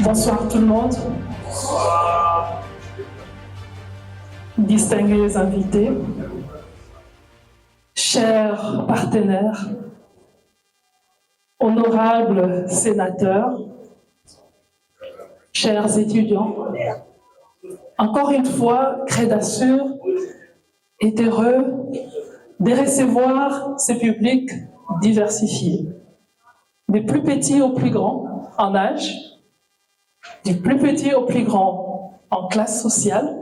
Bonsoir tout le monde. Distingués invités, chers partenaires, honorables sénateurs, chers étudiants, encore une fois, Crédassure est heureux de recevoir ce public diversifié, des plus petits aux plus grands en âge, du plus petit au plus grand en classe sociale.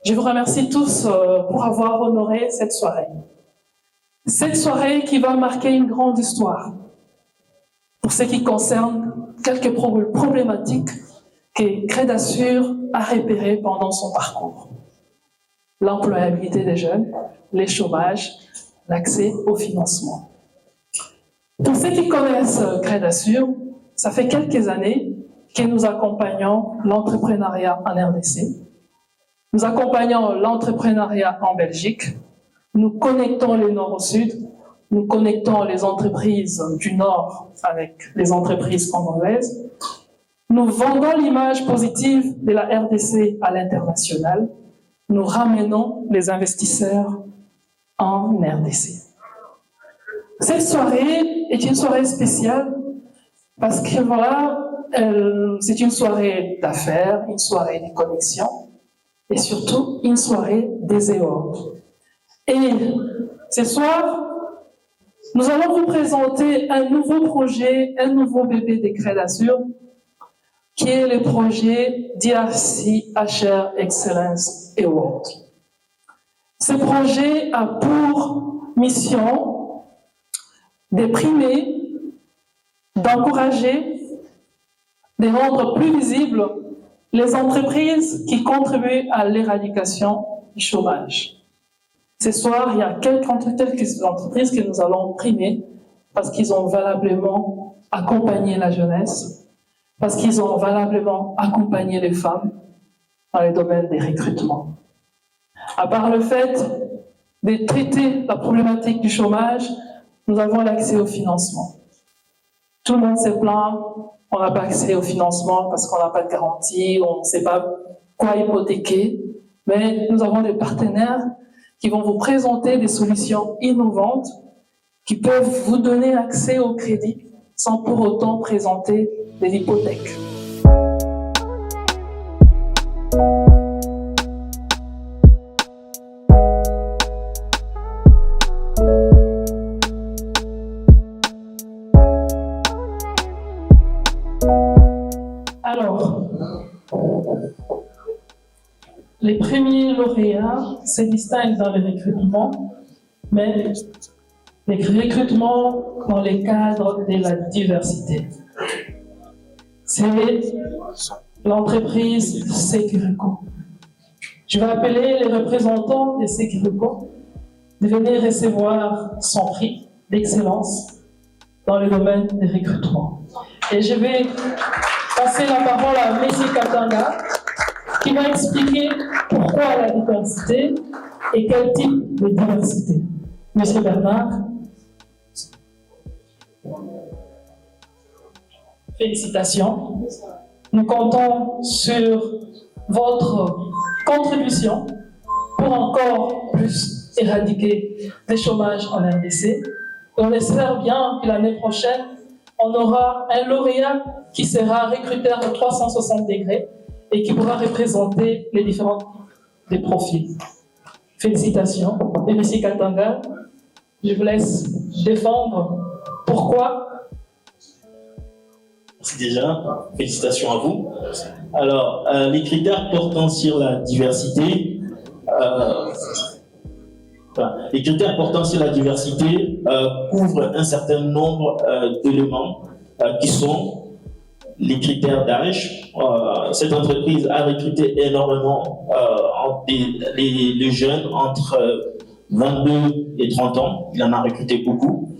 Je vous remercie tous pour avoir honoré cette soirée. Cette soirée qui va marquer une grande histoire pour ce qui concerne quelques problématiques que Crédassure a repérées pendant son parcours. L'employabilité des jeunes, les chômages, l'accès au financement. Pour ceux qui connaissent Crédassure, ça fait quelques années que nous accompagnons l'entrepreneuriat en RDC. Nous accompagnons l'entrepreneuriat en Belgique. Nous connectons le Nord au Sud. Nous connectons les entreprises du Nord avec les entreprises congolaises. Nous vendons l'image positive de la RDC à l'international. Nous ramenons les investisseurs en RDC. Cette soirée est une soirée spéciale parce que voilà, c'est une soirée d'affaires, une soirée de connexion et surtout une soirée des EOR. Et ce soir, nous allons vous présenter un nouveau projet, un nouveau bébé de Crédassure, qui est le projet DRC HR Excellence Award. Ce projet a pour mission de primer, d'encourager, de rendre plus visibles les entreprises qui contribuent à l'éradication du chômage. Ce soir, il y a quelques entreprises que nous allons primer parce qu'ils ont valablement accompagné la jeunesse, parce qu'ils ont valablement accompagné les femmes dans le domaine des recrutements. À part le fait de traiter la problématique du chômage, nous avons l'accès au financement. Tout le monde se plaint, on n'a pas accès au financement parce qu'on n'a pas de garantie, on ne sait pas quoi hypothéquer, mais nous avons des partenaires qui vont vous présenter des solutions innovantes qui peuvent vous donner accès au crédit sans pour autant présenter des hypothèques. Alors, les premiers lauréats se distinguent dans le recrutement, mais les recrutements dans les cadres de la diversité. C'est l'entreprise Securico. Je vais appeler les représentants de Securico de venir recevoir son prix d'excellence dans le domaine des recrutements. Et je vais passer la parole à Messi Katanga, qui va expliquer pourquoi la diversité et quel type de diversité. Monsieur Bernard. Félicitations. Nous comptons sur votre contribution pour encore plus éradiquer le chômage en RDC. Et on espère bien que l'année prochaine, on aura un lauréat qui sera recruteur à 360 degrés et qui pourra représenter les différents des profils. Félicitations. Et M. Katanga, je vous laisse défendre pourquoi. Merci déjà. Félicitations à vous. Alors, les critères portant sur la diversité, couvrent un certain nombre d'éléments qui sont les critères d'âge. Cette entreprise a recruté énormément les jeunes entre 22 et 30 ans. Il en a recruté beaucoup.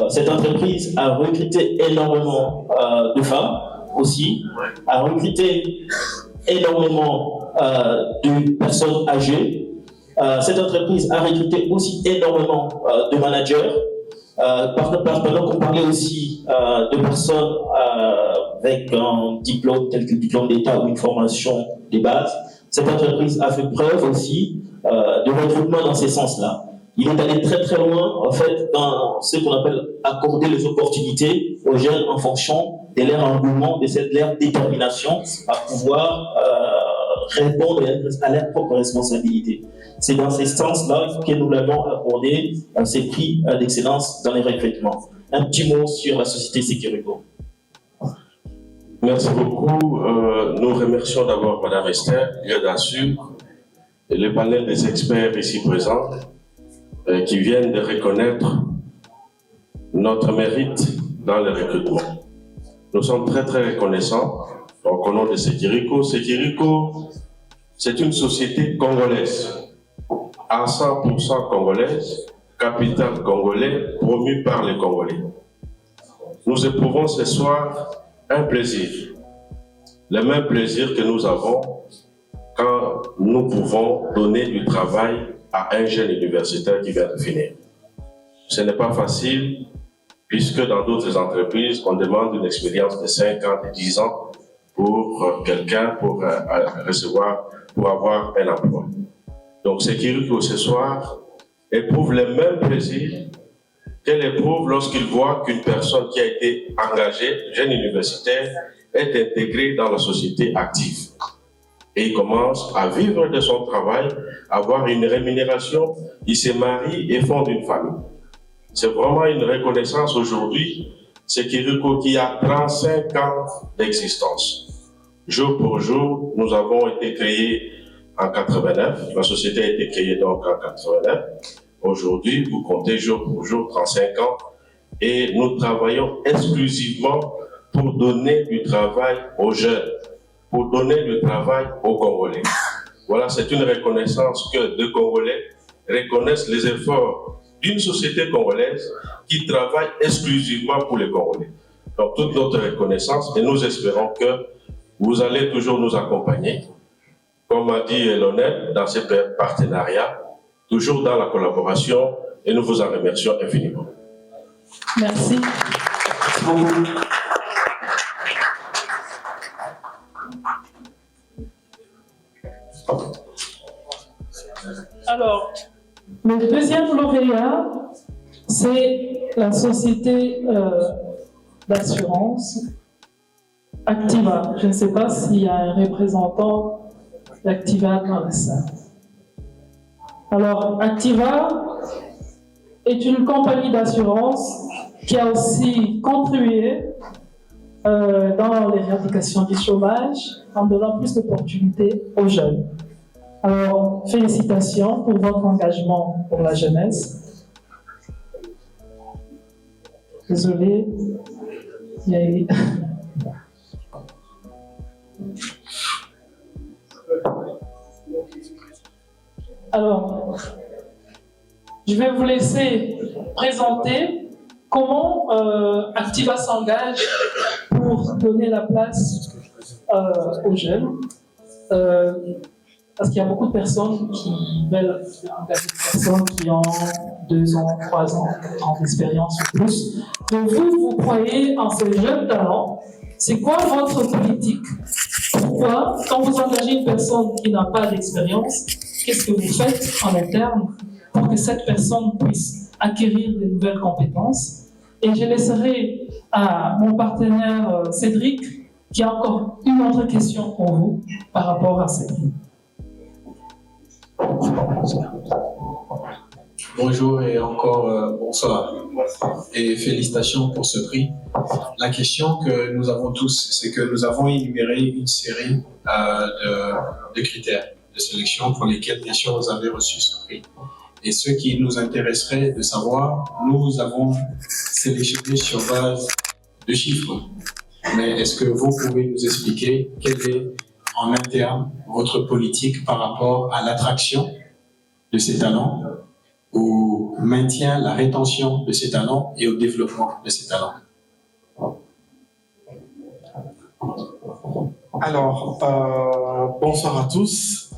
Cette entreprise a recruté énormément de femmes aussi, a recruté énormément de personnes âgées. Cette entreprise a recruté aussi énormément de managers. Pendant qu'on parlait aussi de personnes avec un diplôme tel que le diplôme d'État ou une formation de base, cette entreprise a fait preuve aussi de recrutement dans ces sens-là. Il est allé très très loin en fait dans ce qu'on appelle accorder les opportunités aux jeunes en fonction de leur engouement, de leur détermination à pouvoir répondre à leurs propres responsabilités. C'est dans ces sens-là que nous l'avons accordé ces prix d'excellence dans les recrutements. Un petit mot sur la société Sekiriko. Merci beaucoup. Nous remercions d'abord Mme Esther Yadassur et le panel des experts ici présents qui viennent de reconnaître notre mérite dans le recrutement. Nous sommes très très reconnaissants. Donc, au nom de Sekiriko, Sekiriko, c'est une société congolaise, à 100% congolaise, capital congolais, promu par les Congolais. Nous éprouvons ce soir un plaisir, le même plaisir que nous avons quand nous pouvons donner du travail à un jeune universitaire qui vient de finir. Ce n'est pas facile, puisque dans d'autres entreprises, on demande une expérience de 5 ans, de 10 ans pour quelqu'un, pour avoir un emploi. Donc, Sekiriko ce soir éprouve le même plaisir qu'elle éprouve lorsqu'il voit qu'une personne qui a été engagée, jeune universitaire, est intégrée dans la société active. Et il commence à vivre de son travail, avoir une rémunération, il se marie et fonde une famille. C'est vraiment une reconnaissance aujourd'hui. Sekiriko qui a 35 ans d'existence. Jour pour jour, nous avons été créés en 89. La société a été créée donc en 89. Aujourd'hui, vous comptez jour pour jour 35 ans et nous travaillons exclusivement pour donner du travail aux jeunes, pour donner du travail aux Congolais. Voilà, c'est une reconnaissance que les Congolais reconnaissent les efforts d'une société congolaise qui travaille exclusivement pour les Congolais. Donc, toute notre reconnaissance et nous espérons que vous allez toujours nous accompagner, comme a dit Lionel, dans ces partenariats, toujours dans la collaboration, et nous vous en remercions infiniment. Merci. Alors, le deuxième lauréat, c'est la société d'assurance Activa. Je ne sais pas s'il y a un représentant d'Activa dans la salle. Alors, Activa est une compagnie d'assurance qui a aussi contribué dans l'éradication du chômage en donnant plus d'opportunités aux jeunes. Alors, félicitations pour votre engagement pour la jeunesse. Désolée, il y a eu... Alors, je vais vous laisser présenter comment Activa s'engage pour donner la place aux jeunes. Parce qu'il y a beaucoup de personnes qui veulent engager des personnes qui ont 2 ans, 3 ans, 4 ans d'expérience ou plus. Donc vous croyez en ces jeunes talents. C'est quoi votre politique? Pourquoi, quand vous engagez une personne qui n'a pas d'expérience, qu'est-ce que vous faites en interne pour que cette personne puisse acquérir de nouvelles compétences? Et je laisserai à mon partenaire Cédric, qui a encore une autre question pour vous par rapport à Cédric. Bonjour et encore bonsoir et félicitations pour ce prix. La question que nous avons tous, c'est que nous avons énuméré une série de critères de sélection pour lesquels bien sûr vous avez reçu ce prix. Et ce qui nous intéresserait de savoir, nous avons sélectionné sur base de chiffres. Mais est-ce que vous pouvez nous expliquer quelle est en interne votre politique par rapport à l'attraction de ces talents, au maintien, la rétention de ces talents et au développement de ces talents? Alors, bonsoir à tous.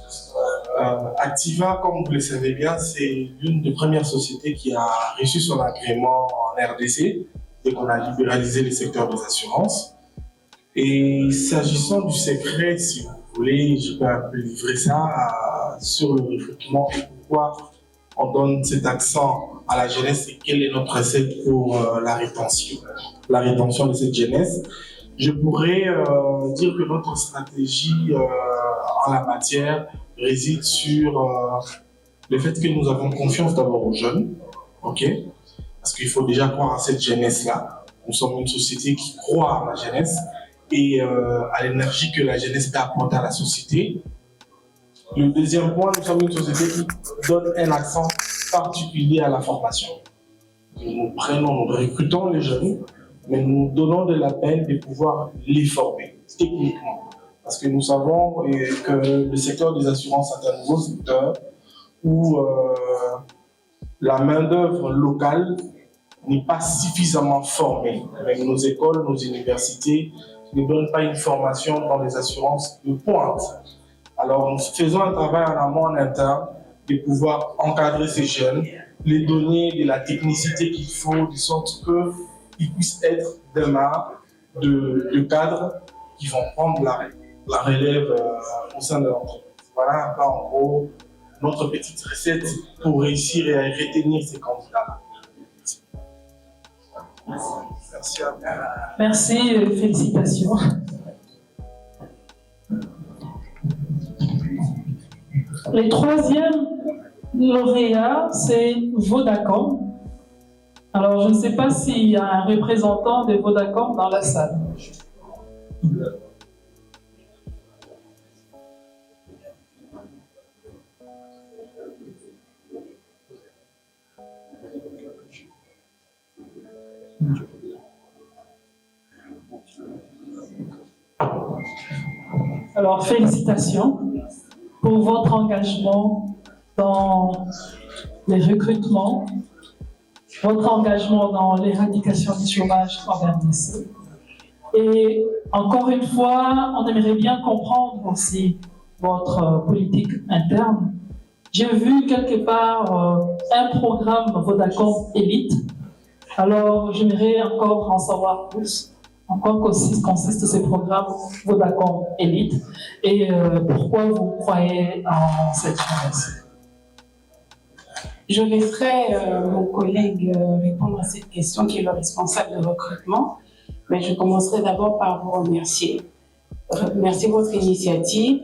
Activa, comme vous le savez bien, c'est l'une des premières sociétés qui a reçu son agrément en RDC et qu'on a libéralisé le secteur des assurances. Et s'agissant du secret, si vous voulez, je peux un peu livrer ça sur le recrutement et pourquoi on donne cet accent à la jeunesse et quelle est notre recette pour la rétention de cette jeunesse. Je pourrais dire que notre stratégie en la matière réside sur le fait que nous avons confiance d'abord aux jeunes, ok? Parce qu'il faut déjà croire à cette jeunesse-là. Nous sommes une société qui croit à la jeunesse et à l'énergie que la jeunesse peut apporter à la société. Le deuxième point, nous sommes une société qui donne un accent particulier à la formation. Nous recrutons les jeunes, mais nous donnons de la peine de pouvoir les former techniquement. Parce que nous savons que le secteur des assurances est un nouveau secteur où la main-d'œuvre locale n'est pas suffisamment formée. Avec nos écoles, nos universités ne donnent pas une formation dans les assurances de pointe. Alors, nous faisons un travail en amont, en interne, de pouvoir encadrer ces jeunes, les donner de la technicité qu'il faut, de sorte qu'ils puissent être demain de cadres qui vont prendre la relève au sein de l'entreprise. Voilà un peu en gros notre petite recette pour réussir et à retenir ces candidats-là. Merci à vous. Merci, félicitations. Le troisième lauréat, c'est Vodacom. Alors, je ne sais pas s'il y a un représentant de Vodacom dans la salle. Alors, félicitations pour votre engagement dans les recrutements, votre engagement dans l'éradication du chômage en RDC. Et encore une fois, on aimerait bien comprendre aussi votre politique interne. J'ai vu quelque part un programme Vodacom Elite. Alors, j'aimerais encore en savoir plus. En quoi consistent ces programmes Vodacom Elite et pourquoi vous croyez en cette jeunesse? Je laisserai mon collègue répondre à cette question qui est le responsable de recrutement, mais je commencerai d'abord par vous remercier. Remercier votre initiative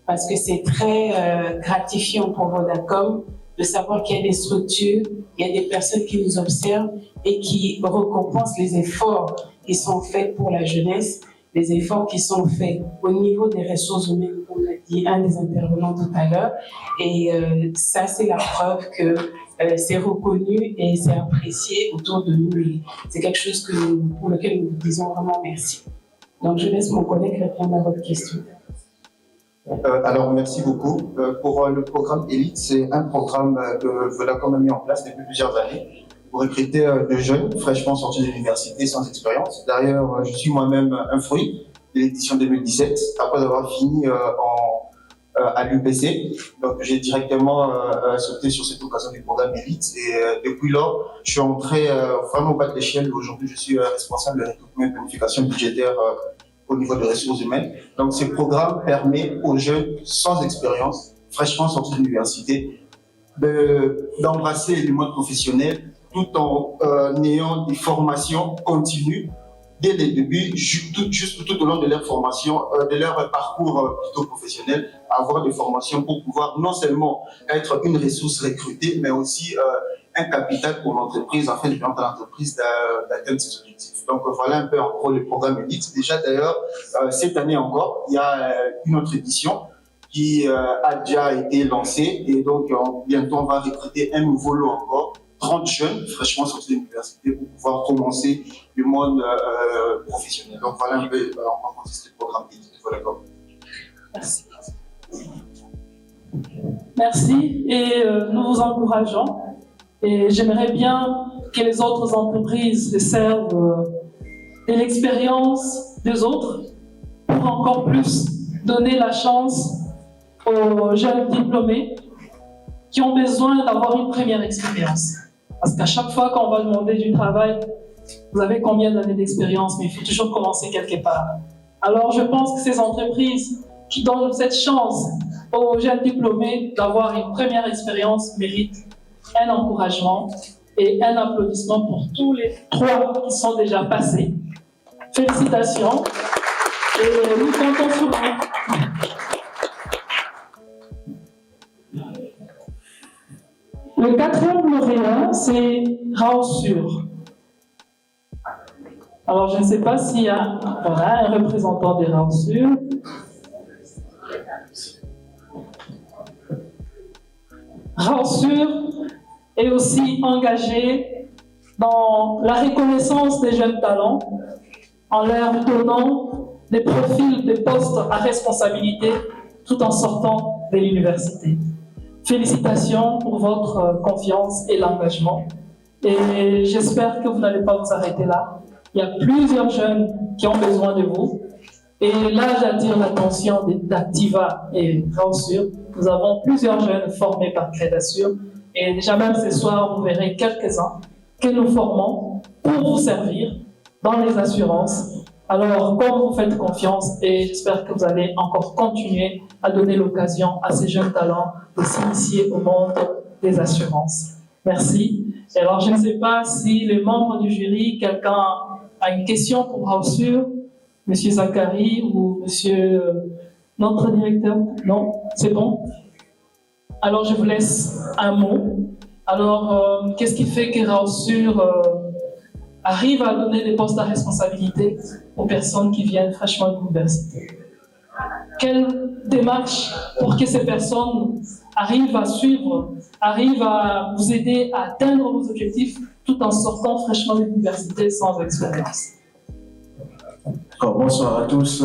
parce que c'est très gratifiant pour Vodacom de savoir qu'il y a des structures, il y a des personnes qui nous observent et qui récompensent les efforts qui sont faits pour la jeunesse, les efforts qui sont faits au niveau des ressources humaines, comme l'a dit un des intervenants tout à l'heure. Et ça, c'est la preuve que c'est reconnu et c'est apprécié autour de nous. C'est quelque chose pour lequel nous vous disons vraiment merci. Donc, je laisse mon collègue répondre à votre question. Alors, merci beaucoup. Pour le programme Elite, c'est un programme que Vodacom a mis en place depuis plusieurs années pour recruter de jeunes fraîchement sortis de l'université sans expérience. D'ailleurs, je suis moi-même un fruit de l'édition 2017, après avoir fini à l'UPC. Donc, j'ai directement sauté sur cette occasion du programme Elite. Et depuis lors, je suis entré vraiment au bas de l'échelle. Aujourd'hui, je suis responsable de recrutement et planification budgétaire au niveau des ressources humaines. Donc, ce programme permet aux jeunes sans expérience, fraîchement sortis de l'université, d'embrasser le monde professionnel tout en ayant des formations continues dès le début, tout au long de leur formation, de leur parcours plutôt professionnel, avoir des formations pour pouvoir non seulement être une ressource recrutée, mais aussi un capital pour l'entreprise, afin de permettre à l'entreprise d'atteindre ses objectifs. Donc voilà un peu en gros le programme Elite. Déjà d'ailleurs, cette année encore, il y a une autre édition qui a déjà été lancée et donc bientôt on va recruter un nouveau lot encore, 30 jeunes fraîchement sortis de l'université pour pouvoir commencer le monde professionnel. Donc voilà un peu en quoi consiste le programme Elite de Vodacom. Merci. Merci et nous vous encourageons. Et j'aimerais bien que les autres entreprises se servent de l'expérience des autres pour encore plus donner la chance aux jeunes diplômés qui ont besoin d'avoir une première expérience. Parce qu'à chaque fois qu'on va demander du travail, vous avez combien d'années d'expérience, mais il faut toujours commencer quelque part. Alors je pense que ces entreprises qui donnent cette chance aux jeunes diplômés d'avoir une première expérience méritent un encouragement et un applaudissement pour tous les 3 qui sont déjà passés. Félicitations et nous comptons sur vous. Le 4e lauréat, c'est Raosur. Alors, je ne sais pas s'il y a un représentant des Raosur. Raosur est aussi engagé dans la reconnaissance des jeunes talents en leur donnant des profils, des postes à responsabilité tout en sortant de l'université. Félicitations pour votre confiance et l'engagement. Et j'espère que vous n'allez pas vous arrêter là. Il y a plusieurs jeunes qui ont besoin de vous. Et là, j'attire l'attention d'Activa et Raosur. Nous avons plusieurs jeunes formés par Crédasur. Et déjà même ce soir, vous verrez quelques-uns que nous formons pour vous servir dans les assurances. Alors, comme vous faites confiance, et j'espère que vous allez encore continuer à donner l'occasion à ces jeunes talents de s'initier au monde des assurances. Merci. Et alors, je ne sais pas si les membres du jury, quelqu'un a une question pour Raosur, Monsieur Zachary ou Monsieur notre directeur? Non, c'est bon? Alors, je vous laisse un mot. Alors, qu'est-ce qui fait que Raosur arrive à donner des postes à responsabilité aux personnes qui viennent fraîchement de l'université? Quelle démarche pour que ces personnes arrivent à suivre, arrivent à vous aider à atteindre vos objectifs tout en sortant fraîchement de l'université sans expérience? Bonsoir à tous.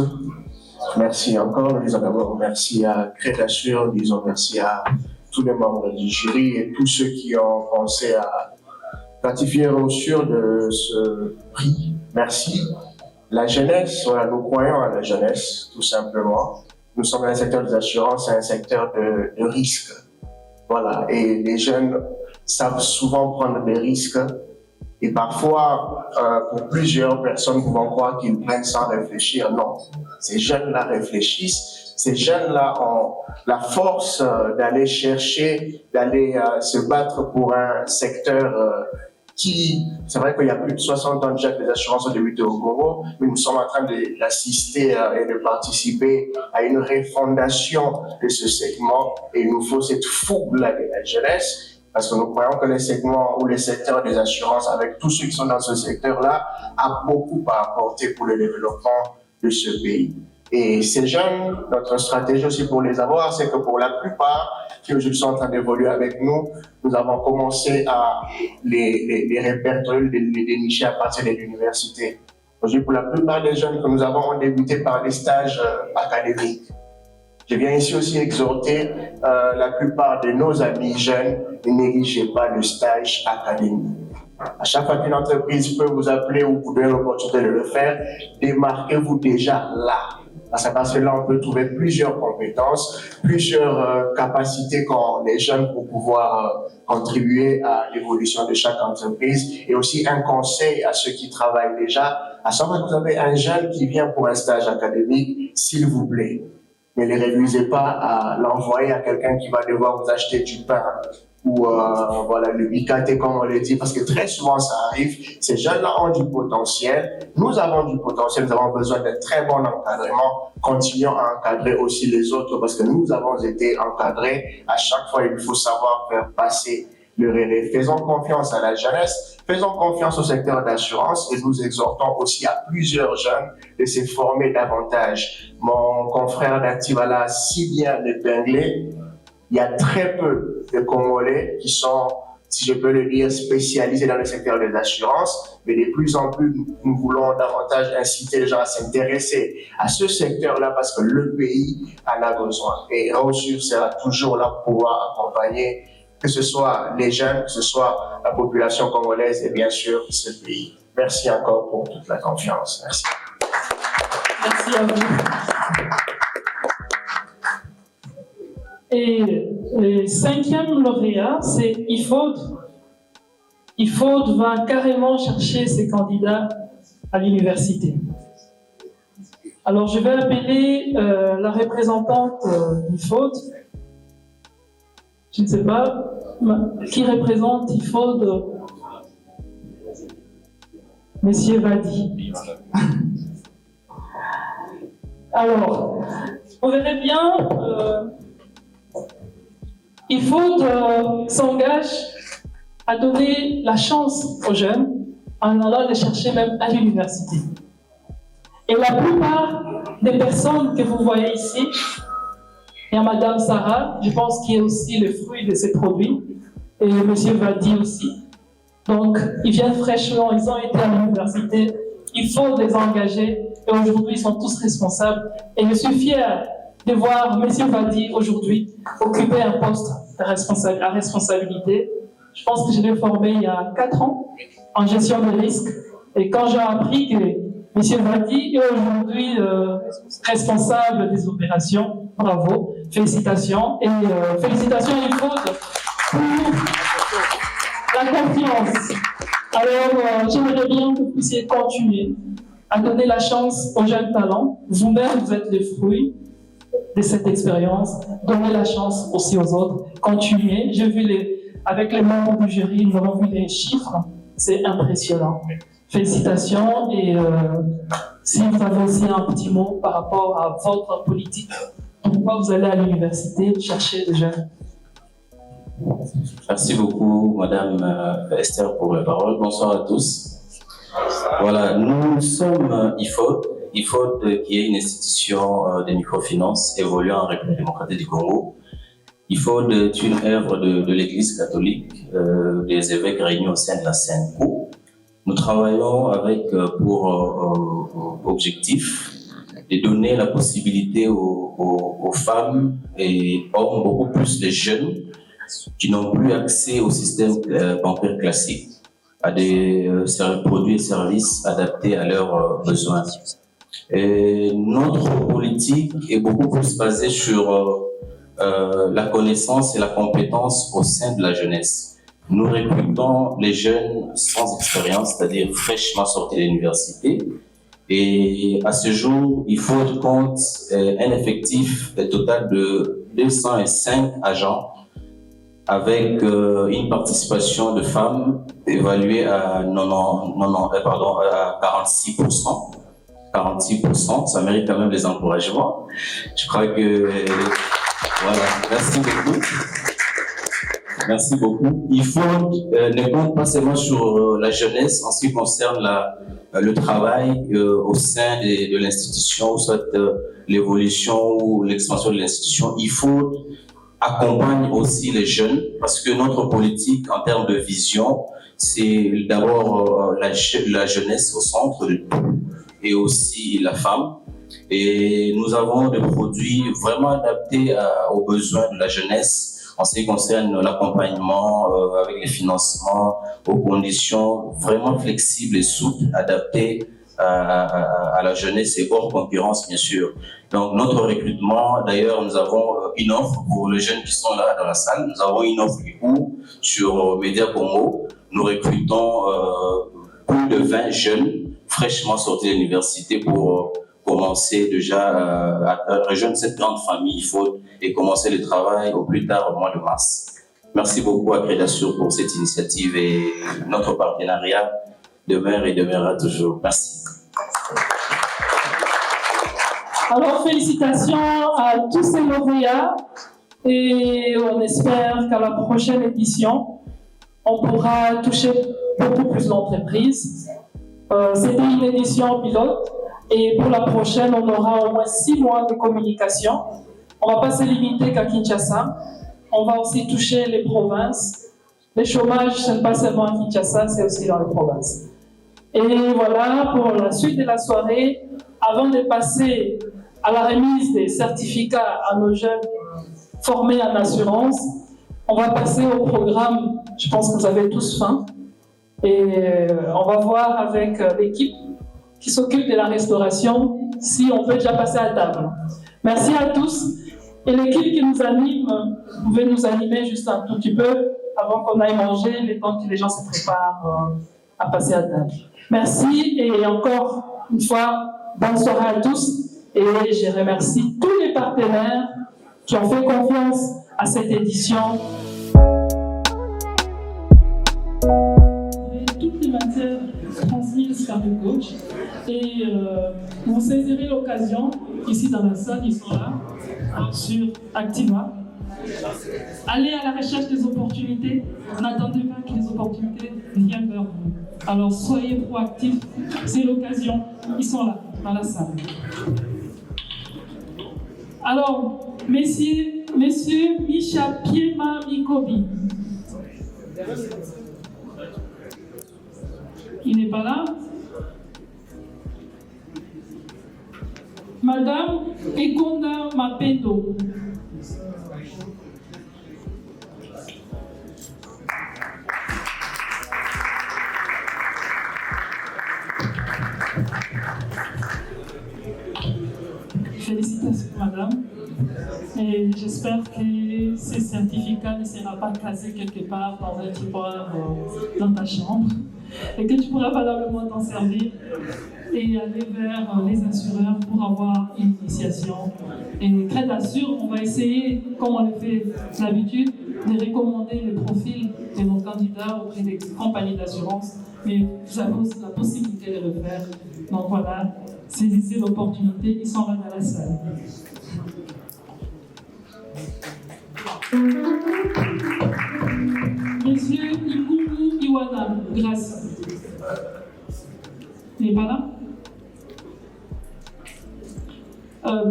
Merci encore. Nous disons d'abord merci à Crédasur, nous disons merci à tous les membres du jury et tous ceux qui ont pensé à ratifier Raosur de ce prix. Merci. La jeunesse, voilà, nous croyons à la jeunesse, tout simplement. Nous sommes dans un secteur des assurances, un secteur de risque. Voilà, et les jeunes savent souvent prendre des risques. Et parfois, pour plusieurs personnes vont croire qu'ils prennent sans réfléchir. Non, ces jeunes-là réfléchissent. Ces jeunes-là ont la force d'aller chercher, d'aller se battre pour un secteur qui, c'est vrai qu'il y a plus de 60 ans déjà que les assurances ont débuté au Congo, mais nous sommes en train d'assister et de participer à une refondation de ce segment. Et il nous faut cette fougue-là de la jeunesse. Parce que nous croyons que les segments ou les secteurs des assurances, avec tous ceux qui sont dans ce secteur-là, a beaucoup à apporter pour le développement de ce pays. Et ces jeunes, notre stratégie aussi pour les avoir, c'est que pour la plupart qui aujourd'hui sont en train d'évoluer avec nous, nous avons commencé à les répertorier, les dénicher à partir de l'université. Aujourd'hui, pour la plupart des jeunes que nous avons, ont débuté par des stages académiques. Je viens ici aussi exhorter la plupart de nos amis jeunes, ne négligez pas le stage académique. À chaque fois qu'une entreprise peut vous appeler ou vous donner l'opportunité de le faire, démarquez-vous déjà là. Parce que là, on peut trouver plusieurs compétences, plusieurs capacités qu'ont les jeunes pour pouvoir contribuer à l'évolution de chaque entreprise. Et aussi un conseil à ceux qui travaillent déjà. À chaque fois que vous avez un jeune qui vient pour un stage académique, s'il vous plaît, ne les réduisez pas à l'envoyer à quelqu'un qui va devoir vous acheter du pain ou voilà, le bicaté comme on le dit, parce que très souvent ça arrive. Ces jeunes-là ont du potentiel, nous avons du potentiel, nous avons besoin d'un très bon encadrement. Continuons à encadrer aussi les autres parce que nous avons été encadrés. À chaque fois, il faut savoir faire passer le relais. Faisons confiance à la jeunesse, faisons confiance au secteur d'assurance et nous exhortons aussi à plusieurs jeunes de se former davantage. Mon confrère d'Activa l'a si bien épinglé. Il y a très peu de Congolais qui sont si je peux le dire, spécialisés dans le secteur des assurances, mais de plus en plus, nous voulons davantage inciter les gens à s'intéresser à ce secteur-là parce que le pays en a besoin. Et Raosur sera toujours là pour pouvoir accompagner, que ce soit les jeunes, que ce soit la population congolaise et bien sûr ce pays. Merci encore pour toute la confiance. Merci. Merci à vous. Et le 5e lauréat, c'est IFAUD. IFAUD va carrément chercher ses candidats à l'université. Alors, je vais appeler la représentante d'IFAUD. Je ne sais pas qui représente IFAUD. Monsieur Vadi. Alors, vous verrez bien, IFAUD s'engage à donner la chance aux jeunes en allant les chercher même à l'université. Et la plupart des personnes que vous voyez ici, il y a Madame Sarah, je pense qu'il y a aussi le fruit de ces produits, et Monsieur Vadi aussi. Donc, ils viennent fraîchement, ils ont été à l'université, il faut les engager, et aujourd'hui, ils sont tous responsables. Et je suis fière de voir Monsieur Vadi aujourd'hui occuper un poste à responsabilité. Je pense que je l'ai formé il y a 4 ans en gestion de risque. Et quand j'ai appris que M. Vadi est aujourd'hui responsable des opérations, bravo, félicitations. Et félicitations, il faut pour la confiance. Alors, j'aimerais bien que vous puissiez continuer à donner la chance aux jeunes talents. Vous-même, vous êtes les fruits de cette expérience. Donnez la chance aussi aux autres. Continuez. J'ai vu avec les membres du jury, nous avons vu les chiffres. C'est impressionnant. Félicitations. Et si vous avez aussi un petit mot par rapport à votre politique, pourquoi vous allez à l'université chercher des jeunes? Merci beaucoup, Madame Esther, pour la parole. Bonsoir à tous. Voilà, nous sommes IFAUD. IFAUD, qui est une institution de microfinance évoluant en République démocratique du Congo. IFAUD est une œuvre de l'Église catholique, des évêques réunis au sein de la CNCO. Nous travaillons avec pour objectif de donner la possibilité aux femmes et hommes, beaucoup plus les jeunes, qui n'ont plus accès au système bancaire classique, à des produits et services adaptés à leurs besoins. Et notre politique est beaucoup plus basée sur la connaissance et la compétence au sein de la jeunesse. Nous recrutons les jeunes sans expérience, c'est-à-dire fraîchement sortis de l'université. Et à ce jour, il faut compte un effectif total de 205 agents avec une participation de femmes évaluée à 46%. 46%, ça mérite quand même des encouragements. Je crois que... voilà, merci beaucoup. Merci beaucoup. Il faut ne compte pas seulement sur la jeunesse en ce qui concerne le travail au sein de l'institution, soit l'évolution ou l'expansion de l'institution. Il faut accompagner aussi les jeunes parce que notre politique en termes de vision, c'est d'abord la jeunesse au centre de tout et aussi la femme. Et nous avons des produits vraiment adaptés aux besoins de la jeunesse en ce qui concerne l'accompagnement avec les financements, aux conditions vraiment flexibles et souples, adaptées à la jeunesse et hors concurrence, bien sûr. Donc, notre recrutement, d'ailleurs, nous avons une offre pour les jeunes qui sont là dans la salle. Nous avons une offre qui court sur Média Congo. Nous recrutons plus de 20 jeunes fraîchement sortis de l'université pour commencer déjà à rejoindre cette grande famille IFAUD et commencer le travail au plus tard au mois de mars. Merci beaucoup à Crédasur pour cette initiative et notre partenariat demeure et demeurera toujours. Merci. Alors, félicitations à tous ces lauréats et on espère qu'à la prochaine édition, on pourra toucher beaucoup plus d'entreprises. C'était une édition pilote et pour la prochaine, on aura au moins 6 mois de communication. On ne va pas se limiter qu'à Kinshasa. On va aussi toucher les provinces Le chômage, ce n'est pas seulement à Kinshasa, c'est aussi dans les provinces. Et voilà, pour la suite de la soirée, avant de passer à la remise des certificats à nos jeunes formés en assurance, on va passer au programme, je pense que vous avez tous faim, et on va voir avec l'équipe qui s'occupe de la restauration si on peut déjà passer à table. Merci à tous. Et l'équipe qui nous anime, vous pouvez nous animer juste un tout petit peu avant qu'on aille manger, le temps que les gens se préparent à passer à table. Merci et encore une fois, bonne soirée à tous. Et je remercie tous les partenaires qui ont fait confiance à cette édition. Toutes les matières transmises par le coach. Et vous saisirez l'occasion, ici dans la salle, ils sont là, sur Activa. Allez à la recherche des opportunités. N'attendez pas que les opportunités viennent vers vous. Alors soyez proactifs. C'est l'occasion. Ils sont là, dans la salle. Alors, Monsieur Misha Piema Mikobi. Il n'est pas là. Madame Ekonda Mapendo. Félicitations, madame. Et j'espère que ce certificat ne sera pas casé quelque part dans un tiroir dans ta chambre et que tu pourras valablement t'en servir et aller vers les assureurs pour avoir une initiation. Et très assure, on va essayer, comme on le fait d'habitude, de recommander les profils de nos candidats auprès des compagnies d'assurance, mais vous avez aussi la possibilité de le faire. Donc voilà, saisissez l'opportunité, ils sont là dans la salle. Monsieur Ikumu Iwana, grâce. Il n'est pas là?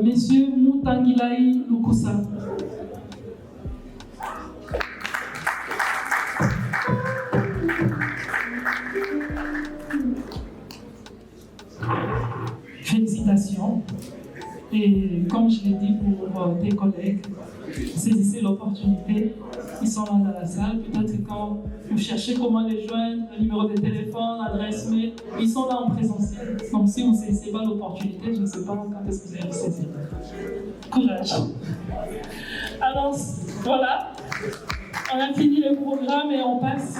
Monsieur Moutangilaï Lukusa. Félicitations. Et comme je l'ai dit pour tes collègues, saisissez l'opportunité. Ils sont là dans la salle. Peut-être que quand vous cherchez comment les joindre, le numéro de téléphone, l'adresse mail, ils sont là en présentiel. Donc si vous ne saisissez pas l'opportunité, je ne sais pas quand est-ce que vous allez le saisir. Courage. Alors voilà, on a fini le programme et on passe